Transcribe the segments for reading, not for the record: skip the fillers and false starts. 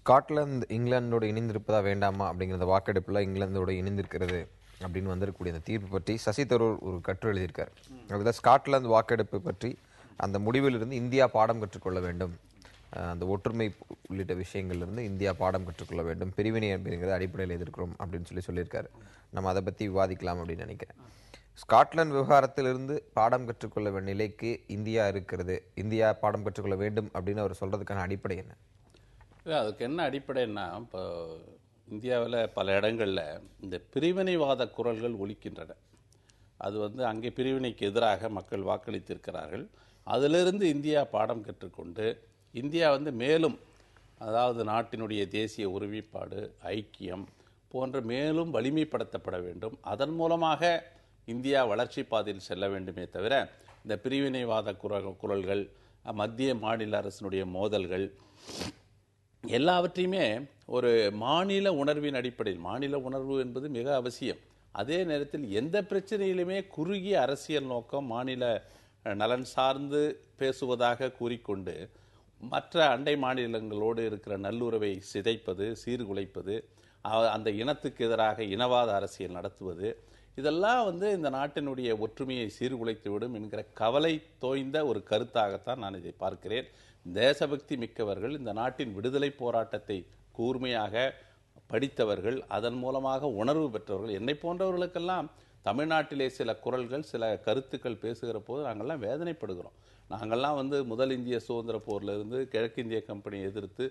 Scotland இங்கிலாந்தோடு இணைந்திருப்பதா வேண்டாமா அப்படிங்கிற வாக்கெடுப்பில் இங்கிலாந்தோடு இணைந்திருக்கிறது அப்படின்னு வந்திருக்கக்கூடிய அந்த தீர்ப்பு பற்றி சசி தரூர் ஒரு கட்டுரை எழுதியிருக்கார். அதில் ஸ்காட்லாந்து வாக்கெடுப்பு பற்றி அந்த முடிவிலிருந்து இந்தியா பாடம் கற்றுக்கொள்ள வேண்டும், அந்த ஒற்றுமை உள்ளிட்ட விஷயங்கள்லேருந்து இந்தியா பாடம் கற்றுக்கொள்ள வேண்டும், பிரிவினை அப்படிங்கிறத அடிப்படையில் எதிர்க்கிறோம் அப்படின்னு சொல்லியிருக்காரு. நம்ம அதை பற்றி விவாதிக்கலாம் அப்படின்னு நினைக்கிறேன். ஸ்காட்லாந்து விவகாரத்திலிருந்து பாடம் கற்றுக்கொள்ள வேண்டிய நிலைக்கு இந்தியா இருக்கிறது, இந்தியா பாடம் கற்றுக்கொள்ள வேண்டும் அப்படின்னு அவர் சொல்கிறதுக்கான அடிப்படை என்ன? அதுக்கு என்ன அடிப்படைன்னா, இப்போ இந்தியாவில் பல இடங்களில் இந்த பிரிவினைவாத குரல்கள் ஒலிக்கின்றன. அது அங்கே பிரிவினைக்கு எதிராக மக்கள் வாக்களித்திருக்கிறார்கள். அதிலிருந்து இந்தியா பாடம் கற்றுக்கொண்டு இந்தியா மேலும், அதாவது நாட்டினுடைய தேசிய ஒருமைப்பாடு, ஐக்கியம் போன்ற மேலும் வலிமைப்படுத்தப்பட வேண்டும். அதன் மூலமாக இந்தியா வளர்ச்சி பாதையில் செல்ல வேண்டுமே தவிர இந்த பிரிவினைவாத குரல்கள், மத்திய மாநில அரசினுடைய மோதல்கள் எல்லாவற்றையுமே ஒரு மாநில உணர்வின் அடிப்படையில், மாநில உணர்வு என்பது மிக அவசியம். அதே நேரத்தில் எந்த பிரச்சனையிலுமே குறுகிய அரசியல் நோக்கம், மாநில நலன் சார்ந்து பேசுவதாக கூறிக்கொண்டு மற்ற அண்டை மாநிலங்களோடு இருக்கிற நல்லுறவை சிதைப்பது, சீர்குலைப்பது, அந்த இனத்துக்கு எதிராக இனவாத அரசியல் நடத்துவது, இதெல்லாம் இந்த நாட்டினுடைய ஒற்றுமையை சீர்குலைத்துவிடும் என்கிற கவலை தோய்ந்த ஒரு கருத்தாகத்தான் நான் இதை பார்க்கிறேன். தேசபக்தி மிக்கவர்கள், இந்த நாட்டின் விடுதலை போராட்டத்தை கூர்மையாக படித்தவர்கள், அதன் மூலமாக உணர்வு பெற்றவர்கள், என்னை போன்றவர்களுக்கெல்லாம் தமிழ்நாட்டிலே சில குரல்கள், சில கருத்துக்கள் பேசுகிற போது நாங்கள்லாம் வேதனைப்படுகிறோம். நாங்கள்லாம் முதல் இந்திய சுதந்திர போரிலிருந்து கிழக்கிந்திய கம்பெனியை எதிர்த்து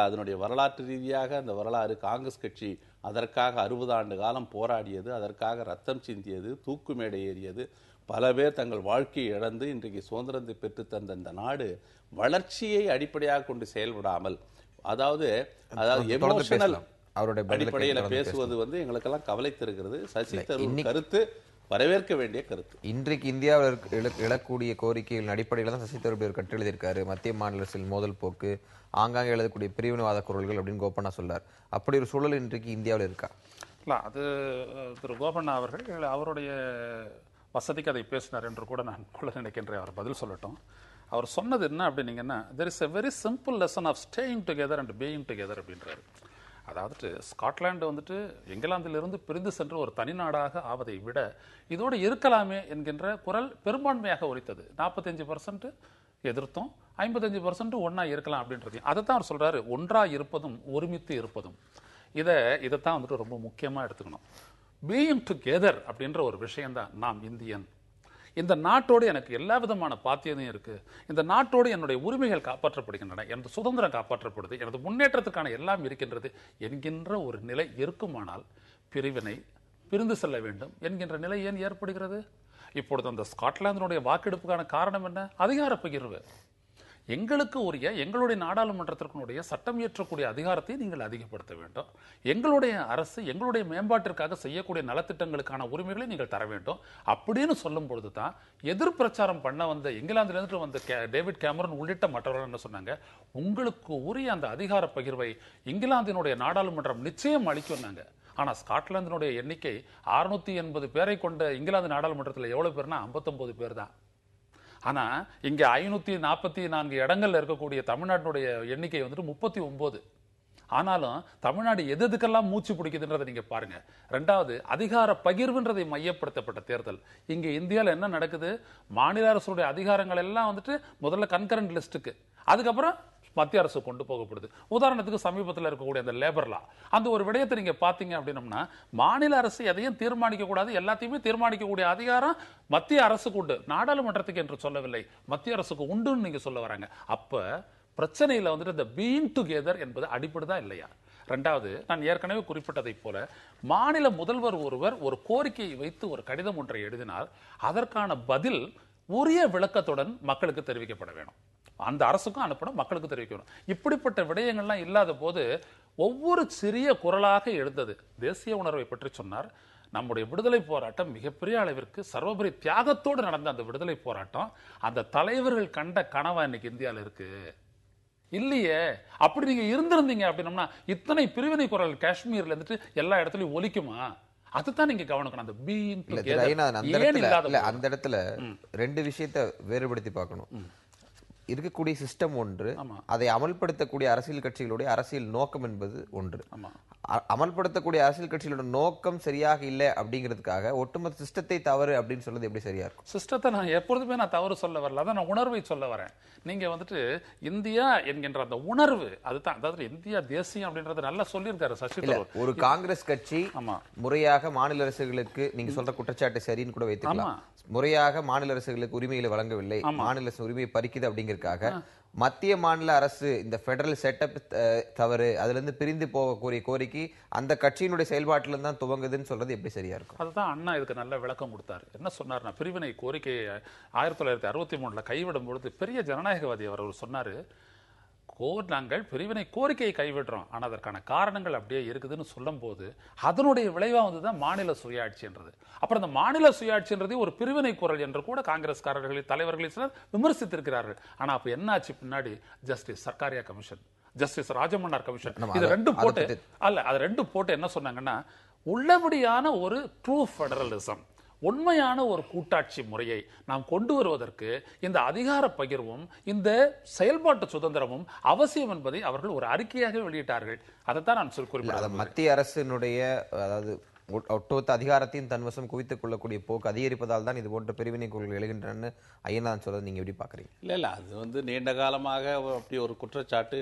அதனுடைய வரலாற்று ரீதியாக அந்த வரலாறு, காங்கிரஸ் கட்சி அதற்காக 60 ஆண்டு காலம் போராடியது, அதற்காக ரத்தம் சிந்தியது, தூக்கு மேடை ஏறியது, பல பேர் தங்கள் வாழ்க்கையை இழந்து இன்றைக்கு சுதந்திரத்தை பெற்று தந்த இந்த நாடு வளர்ச்சியை அடிப்படையாக கொண்டு செயல்படாமல், அதாவது எமோஷனல் அடிப்படையில் பேசுவது எங்களுக்கெல்லாம் கவலை தருகிறது. சசி தரூர் கருத்து வரவேற்க வேண்டிய கருத்து. இன்றைக்கு இந்தியாவில் எழக்கூடிய கோரிக்கைகளின் அடிப்படையில் தான் சசி தரூர் ஒரு கட்டு எழுதியிருக்காரு. மத்திய மாநில அரசியல் மோதல் போக்கு, ஆங்காங்கே எழுதக்கூடிய பிரிவினைவாத குரல்கள் அப்படின்னு கோபண்ணா சொல்றார். அப்படி ஒரு சூழல் இன்றைக்கு இந்தியாவில் இருக்கா? இல்லை, அது திரு கோபண்ணா அவர்கள் அவருடைய வசதிக்கு அதை பேசினார் என்று கூட நான் கொள்ள நினைக்கின்றேன். அவர் பதில் சொல்லட்டும். அவர் சொன்னது என்ன அப்படின்னீங்கன்னா, there is a very simple lesson of staying together and being together அப்படின்றாரு. அதாவது ஸ்காட்லாண்டு இங்கிலாந்திலிருந்து பிரிந்து சென்று ஒரு தனி நாடாக ஆவதை விட இதோடு இருக்கலாமே என்கின்ற குரல் பெரும்பான்மையாக ஒலித்தது. 45% எதிர்த்தும் 55% ஒன்றா இருக்கலாம் அப்படின்றது. அதைத்தான் அவர் சொல்றாரு, ஒன்றா இருப்பதும் ஒருமித்து இருப்பதும். இதைத்தான் ரொம்ப முக்கியமாக எடுத்துக்கணும். பீயிங் டுகெதர் அப்படின்ற ஒரு விஷயம்தான் நாம் இந்தியன். இந்த நாட்டோடு எனக்கு எல்லா விதமான பாத்தியதையும் இருக்கு. இந்த நாட்டோடு என்னுடைய உரிமைகள் காப்பாற்றப்படுகின்றன, எனது சுதந்திரம் காப்பாற்றப்படுது, எனது முன்னேற்றத்துக்கான எல்லாம் இருக்கின்றது என்கின்ற ஒரு நிலை இருக்குமானால் பிரிந்து செல்ல வேண்டும் என்கின்ற நிலை ஏன் ஏற்படுகிறது? இப்பொழுது அந்த ஸ்காட்லாந்தினுடைய வாக்கெடுப்புக்கான காரணம் என்ன? அதிகார பகிர்வு. எங்களுக்கு உரிய, எங்களுடைய நாடாளுமன்றத்திற்குடைய சட்டம் இயற்றக்கூடிய அதிகாரத்தை நீங்கள் அதிகப்படுத்த வேண்டும். எங்களுடைய அரசு எங்களுடைய மேம்பாட்டிற்காக செய்யக்கூடிய நலத்திட்டங்களுக்கான உரிமைகளை நீங்கள் தர வேண்டும் அப்படின்னு சொல்லும் பொழுது தான் எதிர் பிரச்சாரம் பண்ண வந்த இங்கிலாந்திலிருந்து வந்த டேவிட் கேமரன் உள்ளிட்ட மற்றவர்கள் என்ன சொன்னாங்க, உங்களுக்கு உரிய அந்த அதிகார பகிர்வை இங்கிலாந்தினுடைய நாடாளுமன்றம் நிச்சயம் அளிக்கும். ஆனால் ஸ்காட்லாந்தினுடைய எண்ணிக்கை 680 பேரை கொண்ட இங்கிலாந்து நாடாளுமன்றத்தில் எவ்வளவு பேர்னா 59 பேர் தான். ஆனா இங்க 544 இடங்கள்ல இருக்கக்கூடிய தமிழ்நாட்டினுடைய எண்ணிக்கை 39. ஆனாலும் தமிழ்நாடு எதுக்கெல்லாம் மூச்சு பிடிக்குதுன்றதை நீங்க பாருங்க. ரெண்டாவது, அதிகார பகிர்வுன்றதை மையப்படுத்தப்பட்ட தேர்தல். இங்க இந்தியாவில் என்ன நடக்குது? மாநில அரசுடைய அதிகாரங்கள் எல்லாம் முதல்ல கன்கரண்ட் லிஸ்டுக்கு, அதுக்கப்புறம் மத்திய அரசு கொண்டு போகப்படுது. உதாரணத்துக்கு சமீபத்தில் இருக்கக்கூடிய அந்த லேபர் லா, அந்த ஒரு விடயத்தை நீங்க பாத்தீங்க அப்படின்னம்னா, மாநில அரசு எதையும் தீர்மானிக்க கூடாது, எல்லாத்தையுமே தீர்மானிக்கக்கூடிய அதிகாரம் மத்திய அரசுக்கு உண்டு, நாடாளுமன்றத்துக்கு என்று சொல்லவில்லை, மத்திய அரசுக்கு உண்டுன்னு நீங்க சொல்ல வராங்க. அப்ப பிரச்சனையில இந்த பீயிங் டுகெதர் என்பது அடிப்படைதான் இல்லையா? ரெண்டாவது, நான் ஏற்கனவே குறிப்பிட்டதை போல மாநில முதல்வர் ஒருவர் ஒரு கோரிக்கையை வைத்து ஒரு கடிதம் ஒன்றை எழுதினால் அதற்கான பதில் உரிய விளக்கத்துடன் மக்களுக்கு தெரிவிக்கப்பட வேணும். அந்த அரசுக்கும் அனுப்பணும், மக்களுக்கு தெரிவிக்கணும். இப்படிப்பட்ட விடயங்கள்லாம் இல்லாத போது ஒவ்வொரு சிறிய குரலாக எழுந்தது. தேசிய உணர்வை பற்றி சொன்னார். நம்முடைய விடுதலை போராட்டம் மிகப்பெரிய அளவிற்கு சர்வபரி தியாகத்தோடு நடந்த அந்த விடுதலை போராட்டம், அந்த தலைவர்கள் கண்ட கனவா இன்னைக்கு இந்தியாவில் இருக்கு இல்லையே. அப்படி நீங்க இருந்திருந்தீங்க அப்படின்னம்னா இத்தனை பிரிவினை குரல் காஷ்மீர்ல எல்லா இடத்துலயும் ஒலிக்குமா? அதுதான் நீங்க கவனிக்கணும். அந்த பீயிங் டுகெதர் அந்த இடத்துல ரெண்டு விஷயத்தை வேறுபடுத்தி பார்க்கணும். இருக்கக்கூடிய சிஸ்டம் ஒன்று, அதை அமல்படுத்தக்கூடிய அரசியல் கட்சிகளுடைய அரசியல் நோக்கம் என்பது ஒன்று. அமல்படுத்தக்கூடிய அரசியல் கட்சிகளோட நோக்கம் சரியாக இல்லை அப்படிங்கிறதுக்காக ஒட்டுமொத்த சிஸ்டத்தை தவறு அப்படின்னு சொல்றது எப்படி சரியா இருக்கும்? சிஸ்டத்தை நான் எப்பொழுதுமே நான் தவறு சொல்ல வரல, அதான் நான் உணர்வை சொல்ல வரேன். நீங்க வந்துட்டு இந்தியா என்கின்ற அந்த உணர்வு அதுதான், அதாவது இந்தியா தேசியம் அப்படின்றது நல்லா சொல்லியிருக்காரு சசி தரூர். ஒரு காங்கிரஸ் கட்சி முறையாக மாநில அரசுகளுக்கு, நீங்க சொல்ற குற்றச்சாட்டு சரின்னு கூட வைத்துக்கலாம், முறையாக மாநில அரசுகளுக்கு உரிமைகளை வழங்கவில்லை, மாநில அரசு உரிமையை பறிக்குது அப்படிங்கிறதுக்காக மத்திய மாநில அரசு இந்த பெடரல் செட்டப் தவறு, அதுல இருந்து பிரிந்து போகக்கூடிய கோரிக்கை அந்த கட்சியினுடைய செயல்பாட்டில தான் துவங்குதுன்னு சொல்றது எப்படி சரியா இருக்கும்? அதுதான் அண்ணா இதுக்கு நல்ல விளக்கம் கொடுத்தாரு. என்ன சொன்னார்னா, பிரிவினை கோரிக்கையை 1963 கைவிடும் பொழுது பெரிய ஜனநாயகவாதி அவர் சொன்னாரு, நாங்கள் பிரிவினை கோரிக்கையை கைவிடுறோம், ஆனால் அதற்கான காரணங்கள் அப்படியே இருக்குதுன்னு சொல்லும் போது அதனுடைய விளைவாக வந்துதான் மாநில சுயாட்சின்றது. அப்புறம் அந்த மாநில சுயாட்சின்றதை ஒரு பிரிவினை குரல் என்று கூட காங்கிரஸ்காரர்களின் தலைவர்களில் சிலர் விமர்சித்திருக்கிறார்கள். ஆனா அப்ப என்னாச்சு பின்னாடி? Justice Sarkaria commission, justice Rajamannar commission, இது ரெண்டும் போட்டு அது ரெண்டும் போட்டு என்ன சொன்னாங்கன்னா, உள்ளபடியான ஒரு ட்ரூ ஃபெடரலிசம், உண்மையான ஒரு கூட்டாட்சி முறையை நாம் கொண்டு வருவதற்கு இந்த அதிகார பகிர்வும் இந்த செயல்பாட்டு சுதந்திரமும் அவசியம் என்பதை அவர்கள் ஒரு அறிக்கையாக வெளியிட்டார்கள். அதைத்தான் நான் குறிப்பிட்டேன். மத்திய அரசினுடைய, அதாவது ஒட்டுமொத்த அதிகாரத்தையும் தன்வசம் குவித்துக் கொள்ளக்கூடிய போக்கு அதிகரிப்பதால் தான் இது போன்ற பிரிவினை குரல்கள் எழுகின்றன ஐயனான் சொல்றது நீங்க எப்படி பாக்குறீங்க? இல்ல அது நீண்ட காலமாக அப்படி ஒரு குற்றச்சாட்டு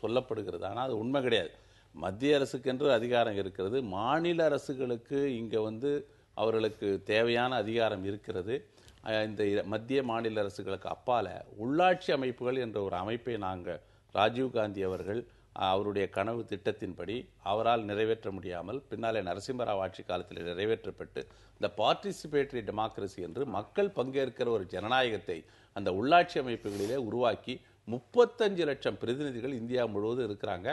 சொல்லப்படுகிறது. ஆனால் அது உண்மை கிடையாது. மத்திய அரசுக்கென்று அதிகாரம் இருக்கிறது, மாநில அரசுகளுக்கு இங்க அவர்களுக்கு தேவையான அதிகாரம் இருக்கிறது. இந்த மத்திய மாநில அரசுகளுக்கு அப்பால உள்ளாட்சி அமைப்புகள் என்ற ஒரு அமைப்பை நாங்கள் ராஜீவ்காந்தி அவர்கள் அவருடைய கனவு திட்டத்தின்படி அவரால் நிறைவேற்ற முடியாமல் பின்னாலே நரசிம்மராவ் ஆட்சி காலத்தில் நிறைவேற்றப்பட்டு இந்த பார்ட்டிசிபேட்டரி டெமோக்ரஸி என்று மக்கள் பங்கேற்கிற ஒரு ஜனநாயகத்தை அந்த உள்ளாட்சி அமைப்புகளிலே உருவாக்கி 35 லட்சம் பிரதிநிதிகள் இந்தியா முழுவதும் இருக்கிறாங்க.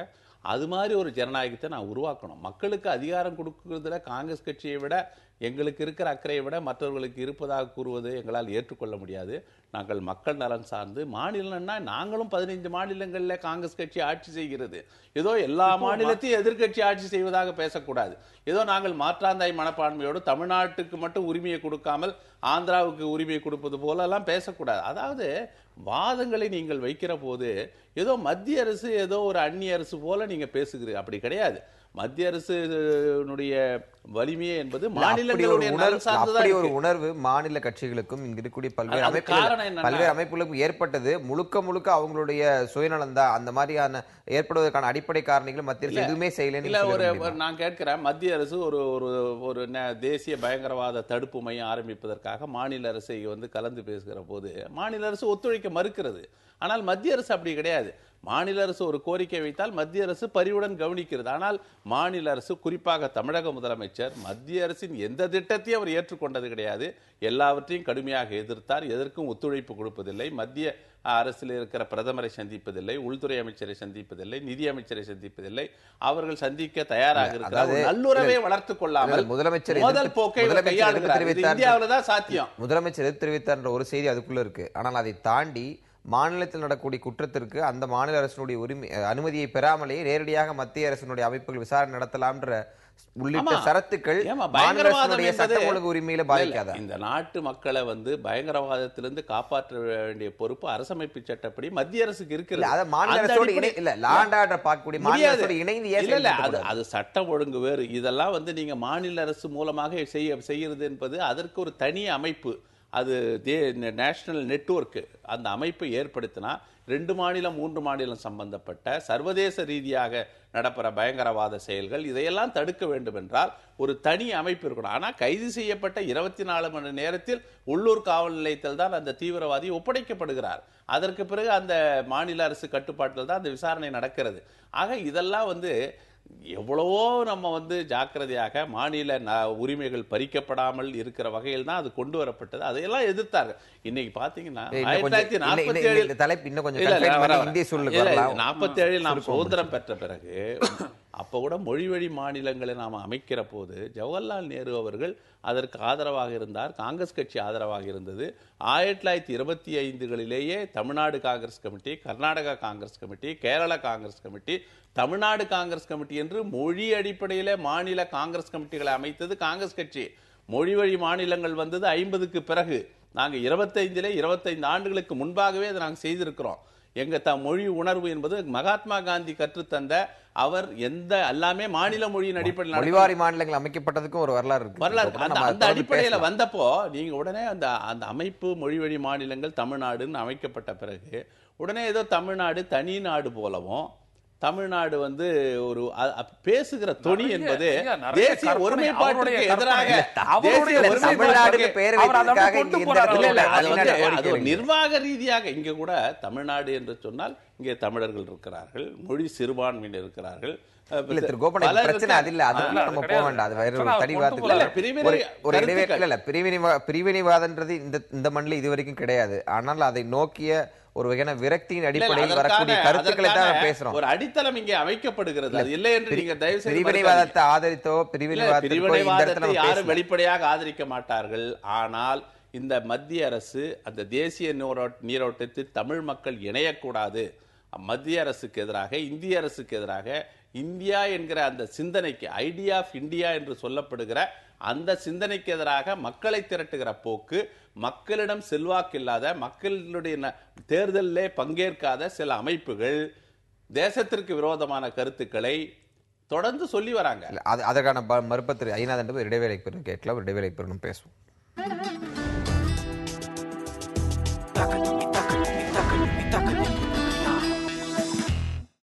அது மாதிரி ஒரு ஜனநாயகத்தை நான் உருவாக்கணும். மக்களுக்கு அதிகாரம் கொடுக்கறதுல காங்கிரஸ் கட்சியை விட எங்களுக்கு இருக்கிற அக்கறையை விட மற்றவர்களுக்கு இருப்பதாக கூறுவது எங்களால் ஏற்றுக்கொள்ள முடியாது. நாங்கள் மக்கள் நலன் சார்ந்து, மாநிலம்னா நாங்களும் 15 மாநிலங்களில் காங்கிரஸ் கட்சி ஆட்சி செய்கிறது, ஏதோ எல்லா மாநிலத்தையும் எதிர்கட்சி ஆட்சி செய்வதாக பேசக்கூடாது. ஏதோ நாங்கள் மாற்றாந்தாய் மனப்பான்மையோடு தமிழ்நாட்டுக்கு மட்டும் உரிமையை கொடுக்காமல் ஆந்திராவுக்கு உரிமையை கொடுப்பது போல எல்லாம் பேசக்கூடாது. அதாவது வாதங்களை நீங்கள் வைக்கிற போது ஏதோ மத்திய அரசு ஏதோ ஒரு அந்நிய அரசு போல நீங்க பேசுகிறீங்க. அப்படி கிடையாது. மத்திய அரசுடைய வலிமையே என்பது மாநிலங்களுடைய ஒரு உணர்வு மாநில கட்சிகளுக்கும் இங்க இருக்கக்கூடிய பல்வேறு அமைப்புகளுக்கும் ஏற்பட்டது. முழுக்க முழுக்க அவங்களுடைய சுயநலம் தான் அந்த மாதிரியான ஏற்படுவதற்கான அடிப்படை காரணங்களும் மத்திய அரசு எதுவுமே செய்யல. நான் கேட்கிறேன், மத்திய அரசு ஒரு தேசிய பயங்கரவாத தடுப்பு மையம் ஆரம்பிப்பதற்காக மாநில அரசை கலந்து பேசுகிற போது மாநில அரசு ஒத்துழைக்க மறுக்கிறது. ஆனால் மத்திய அரசு அப்படி கிடையாது. மாநில அரசு ஒரு கோரிக்கை வைத்தால் மத்திய அரசு பரிவுடன் கவனிக்கிறது. ஆனால் மாநில அரசு, குறிப்பாக தமிழக முதலமைச்சர், மத்திய அரசின் எந்த திட்டத்தையும் அவர் ஏற்றுக்கொண்டது கிடையாது. எல்லாவற்றையும் கடுமையாக எதிர்த்தார். எதற்கும் ஒத்துழைப்பு கொடுப்பதில்லை. மத்திய அரசில் இருக்கிற பிரதமரை சந்திப்பதில்லை, உள்துறை அமைச்சரை சந்திப்பதில்லை, நிதி அமைச்சரை சந்திப்பதில்லை. அவர்கள் சந்திக்க தயாராக இருக்கிறார். நல்லுறவை வளர்த்துக் கொள்ளாமல் முதலமைச்சர் முதல் போக்கை கையாளுகிறார். இந்தியாவில் தான் சாத்தியம். முதலமைச்சர் எதிர்த்து தெரிவித்தார் ஒரு செய்தி அதுக்குள்ள இருக்கு. ஆனால் அதை தாண்டி மாநிலத்தில் நடக்கூடிய குற்றத்திற்கு அந்த மாநில அரசினுடைய உரிமை அனுமதியை பெறாமலேயே நேரடியாக மத்திய அரசினுடைய அமைப்புகள் விசாரணை நடத்தலாம்ன்ற உள்ளிட்ட சரத்துக்கள் சட்ட ஒழுங்கு உரிமையில பாதிக்காத இந்த நாட்டு மக்களை பயங்கரவாதத்திலிருந்து காப்பாற்ற வேண்டிய பொறுப்பு அரசமைப்பு சட்டப்படி மத்திய அரசுக்கு இருக்கிறது. அது சட்டம் ஒழுங்கு வேறு. இதெல்லாம் நீங்க மாநில அரசு மூலமாக செய்யறது என்பது அதற்கு ஒரு தனி அமைப்பு. அது நேஷனல் நெட்வொர்க், அந்த அமைப்பை ஏற்படுத்தினா 2 மாநிலம் 3 மாநிலம் சம்பந்தப்பட்ட சர்வதேச ரீதியாக நடப்புற பயங்கரவாத செயல்கள் இதையெல்லாம் தடுக்க வேண்டும் என்றால் ஒரு தனி அமைப்பு இருக்கணும். ஆனால் கைது செய்யப்பட்ட 24 மணி நேரத்தில் உள்ளூர் காவல் நிலையத்தில் தான் அந்த தீவிரவாதி ஒப்படைக்கப்படுகிறார். அதற்கு பிறகு அந்த மாநில அரசு கட்டுப்பாட்டில் தான் அந்த விசாரணை நடக்கிறது. ஆக இதெல்லாம் எவ்வளவோ நம்ம ஜாக்கிரதையாக மாநில உரிமைகள் பரிக்கப்படாமல் இருக்கிற வகையில் தான் அது கொண்டு வரப்பட்டது. அதையெல்லாம் எதிர்த்தார்கள். இன்னைக்கு பாத்தீங்கன்னா 1947 நாம் சுதந்திரம் பெற்ற பிறகு அப்ப கூட மொழிவழி மாநிலங்களை நாம் அமைக்கிற போது ஜவஹர்லால் நேரு அவர்கள் அதற்கு ஆதரவாக இருந்தார். காங்கிரஸ் கட்சி ஆதரவாக இருந்தது. 1925களிலேயே Tamil Nadu Congress committee, Karnataka Congress committee, Kerala Congress committee, Tamil Nadu Congress committee என்று மொழி அடிப்படையில் மாநில காங்கிரஸ் கமிட்டிகளை அமைத்தது காங்கிரஸ் கட்சி. மொழி வழி மாநிலங்கள் வந்தது 50க்கு பிறகு. நாங்க 25 ஆண்டுகளுக்கு முன்பாகவே அதை நாங்க செய்திருக்கிறோம். எங்க மொழி உணர்வு என்பது மகாத்மா காந்தி கற்றுத்தந்த, அவர் எல்லாமே மாநில மொழியின் அடிப்படையில் மொழிவாரி மாநிலங்கள் அமைக்கப்பட்டதுக்கும் ஒரு வரலாறு இருக்கு. அந்த அடிப்படையில வந்தப்போ நீங்க உடனே அந்த அமைப்பு மொழிவழி மாநிலங்கள் தமிழ்நாடுன்னு அமைக்கப்பட்ட பிறகு உடனே ஏதோ தமிழ்நாடு தனி நாடு போலவும், தமிழ்நாடு ஒரு பேசுகிற தொனி என்பது தேசிய ஒருமைப்பாட்டுக்கு எதிராக, நிர்வாக ரீதியாக இங்க கூட தமிழ்நாடு என்று சொன்னால் இங்கே தமிழர்கள் இருக்கிறார்கள், மொழி சிறுபான்மையினர் இருக்கிறார்கள். பிரிவினைவாதன்றது இந்த மண்ணில் இதுவரைக்கும் கிடையாது. ஆனால் அதை நோக்கிய ஒரு வகையான விரக்தியின் அடிப்படையில் வரக்கூடிய கருத்துக்களை தான் பேசுறோம். ஒரு அடித்தளம் இங்கே அமைக்கப்படுகிறது. அது இல்லை என்று நீங்க தயவு செய்து பிரிவினைவாதத்தை ஆதரித்தோ பிரிவினைவாதத்தை யாரும் வெளிப்படையாக ஆதரிக்க மாட்டார்கள். ஆனால் இந்த மத்திய அரசு அந்த தேசிய நீரோட்டத்தில் தமிழ் மக்கள் இணையக்கூடாது, மத்திய அரசுக்கு எதிராக, இந்திய அரசுக்கு எதிராக, இந்தியா என்கிற அந்த சிந்தனைக்கு, ஐடியா ஆஃப் இந்தியா என்று சொல்லப்படுகிற அந்த சிந்தனைக்கு எதிராக மக்களை திரட்டுகிற போக்கு, மக்களிடம் செல்வாக்கு இல்லாத, மக்களுடைய தேர்தலிலே பங்கேற்காத சில அமைப்புகள் தேசத்திற்கு விரோதமான கருத்துக்களை தொடர்ந்து சொல்லி வராங்க. அதற்கான மறுப்பத்திற்கு ஐநாதன் இடைவேளைக்கு பிறகு கேட்கலாம். இடைவேளைக்கு பிறகு பேசுவோம்.